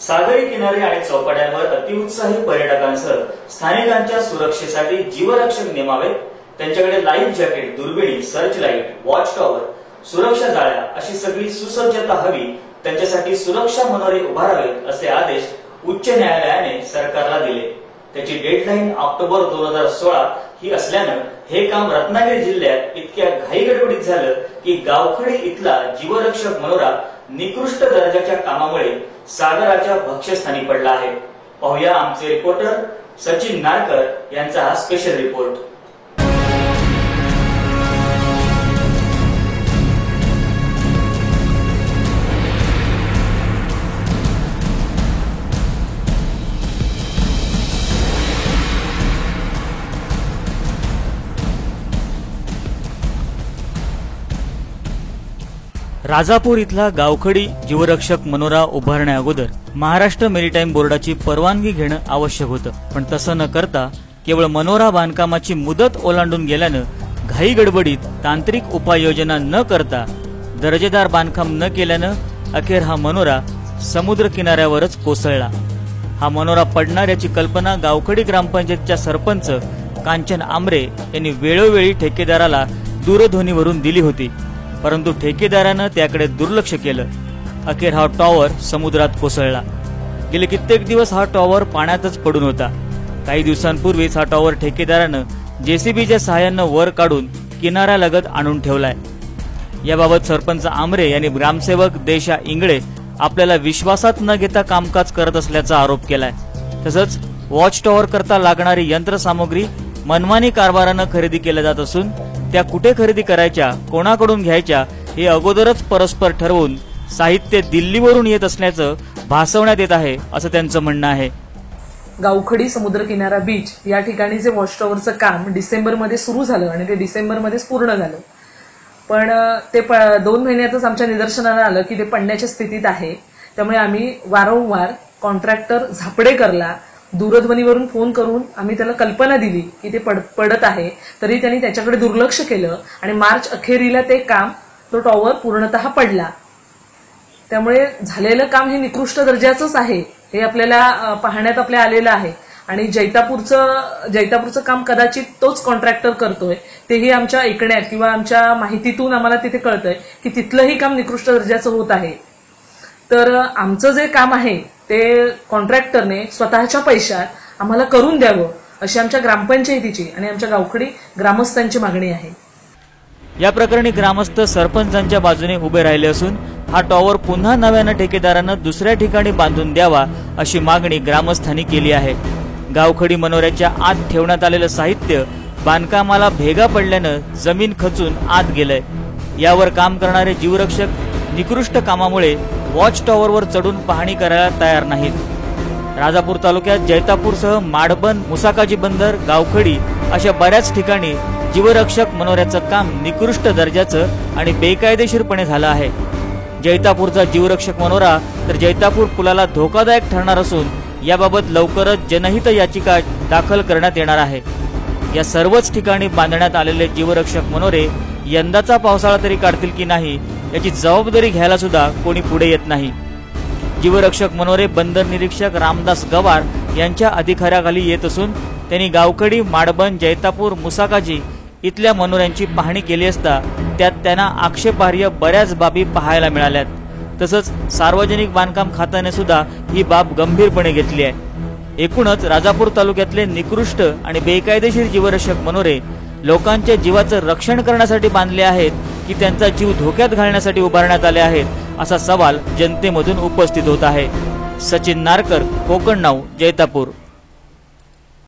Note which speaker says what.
Speaker 1: सागरी किनारे आणि चौपाट्यांवर अतिउत्साही पर्यटकांसह स्थानिकांच्या सुरक्षेसाठी जीवरक्षक नेमावेत, त्यांच्याकडे लाईफ जॅकेट, दुर्बिणी, सर्च लाईट, वॉच टॉवर, सुरक्षा जाळ्या अशी सगळी सुसज्जता हवी, त्यांच्यासाठी सुरक्षा मनोरे उभारावेत असे आदेश उच्च न्यायालयाने सरकारला दिले। त्याची डेडलाईन ऑक्टोबर 2016 ही असल्यानं हे काम रत्नागिरी जिल्ह्यात इतक्या घाईगडबडीत झालं की गावखडी इथला जीवरक्षक मनोरा निकृष्ट दर्जाच्या कामामुळे सागराच्या भक्ष्यस्थानी पडला आहे। पाहूया आमचे रिपोर्टर सचिन नारकर यांचा हा स्पेशल रिपोर्ट।
Speaker 2: राजापूर इथला गावखडी जीवरक्षक मनोरा उभारण्या अगोदर महाराष्ट्र मेरीटाईम बोर्डाची परवानगी घेणं आवश्यक होतं, पण तसं न करता केवळ मनोरा बांधकामाची मुदत ओलांडून गेल्यानं घाई गडबडीत तांत्रिक उपाययोजना न करता दर्जेदार बांधकाम न केल्यानं अखेर हा मनोरा समुद्र किनाऱ्यावरच कोसळला। हा मनोरा पडणार याची कल्पना गावखडी ग्रामपंचायतच्या सरपंच कांचन आमरे यांनी वेळोवेळी ठेकेदाराला दूरध्वनीवरून दिली होती, परंतु ठेकेदारानं त्याकडे दुर्लक्ष केलं। अखेर हा टॉवर समुद्रात कोसळला। गेले कित्येक दिवस हा टॉवर पाण्यातच पडून होता। काही दिवसांपूर्वीच हा टॉवर ठेकेदारानं जेसीबीच्या सहाय्यानं वर काढून किनाऱ्यालगत आणून ठेवलाय। याबाबत सरपंच आमरे यांनी ग्रामसेवक देशा इंगळे आपल्याला विश्वासात न घेता कामकाज करत असल्याचा आरोप केलाय। तसंच वॉच टॉवर करता लागणारी यंत्रसामुग्री मनमानी कारभारानं खरेदी केल्या जात असून त्या कुठे खरेदी करायच्या, कोणाकडून घ्यायच्या हे अगोदरच परस्पर ठरवून साहित्य दिल्लीवरून येत असल्याचं भासवण्यात येत आहे, असं त्यांचं म्हणणं आहे।
Speaker 3: गावखडी समुद्र किनारा बीच या ठिकाणी जे वॉच टॉवरचं काम डिसेंबरमध्ये सुरू झालं आणि ते डिसेंबरमध्येच पूर्ण झालं, पण ते 2 महिन्यातच आमच्या निदर्शनाला आलं की ते पडण्याच्या स्थितीत आहे। त्यामुळे आम्ही वारंवार कॉन्ट्रॅक्टर झापडेकरला दूरध्वनीवरून फोन करून आम्ही त्याला कल्पना दिली की ते पडत आहे, तरी त्यांनी त्याच्याकडे दुर्लक्ष केलं आणि मार्च अखेरीला ते काम, तो टॉवर पूर्णतः पडला। त्यामुळे झालेलं काम हे निकृष्ट दर्जाचंच आहे हे आपल्याला पाहण्यात आपल्या आलेलं आहे आणि जैतापूरचं काम कदाचित तोच कॉन्ट्रॅक्टर करतोय, तेही आमच्या ऐकण्यात किंवा आमच्या माहितीतून आम्हाला तिथे कळतंय की तिथलंही काम निकृष्ट दर्जाचं होत आहे। तर आमचं जे काम आहे ते कॉन्ट्रॅक्टरने स्वतःच्या पैशात आम्हाला करून द्यावं अशी आमच्या ग्रामपंचायतीची आणि आमच्या गावखडी ग्रामस्थांची मागणी आहे।
Speaker 2: या प्रकरणी ग्रामस्थ सरपंचांच्या बाजूने उभे राहिले असून हा टॉवर पुन्हा नव्यानं ठेकेदारानं दुसऱ्या ठिकाणी बांधून द्यावा अशी मागणी ग्रामस्थांनी केली आहे। गावखडी मनोऱ्याच्या आत ठेवण्यात आलेलं साहित्य बांधकामाला भेगा पडल्यानं जमीन खचून आत गेलंय। यावर काम करणारे जीवरक्षक निकृष्ट कामामुळे वॉच टॉवरवर चढून पाहणी करायला तयार नाहीत। राजापूर तालुक्यात जैतापूरसह माडबन, मुसाकाजी बंदर, गावखडी अशा बऱ्याच ठिकाणी जीवरक्षक मनोऱ्याचं काम निकृष्ट दर्जाचं आणि बेकायदेशीरपणे झालं आहे। जैतापूरचा जीवरक्षक मनोरा तर जैतापूर पुलाला धोकादायक ठरणार असून याबाबत लवकरच जनहित याचिका दाखल करण्यात येणार आहे। या सर्वच ठिकाणी बांधण्यात आलेले जीवरक्षक मनोरे यंदाचा पावसाळा तरी काढतील की नाही याची जबाबदारी घ्यायला सुद्धा कोणी पुढे येत नाही। जीवरक्षक मनोरे बंदर निरीक्षक रामदास गवार यांच्या अधिकाऱ्याखाली येत असून त्यांनी गावखडी, माडबन, जैतापूर, मुसाकाजी इथल्या मनोऱ्यांची पाहणी केली असता त्यात त्यांना आक्षेपार्ह बऱ्याच बाबी पाहायला मिळाल्यात। तसंच सार्वजनिक बांधकाम खात्याने सुद्धा ही बाब गंभीरपणे घेतली आहे। एकूणच राजापूर तालुक्यातले निकृष्ट आणि बेकायदेशीर जीवरक्षक मनोरे लोकांच्या जीवाचं रक्षण करण्यासाठी बांधले आहेत की त्यांचा जीव धोक्यात घालण्यासाठी उभारण्यात आले आहेत, असा सवाल जनतेमधून उपस्थित होत आहे। सचिन नारकर, कोकण नाऊ, जैतापूर।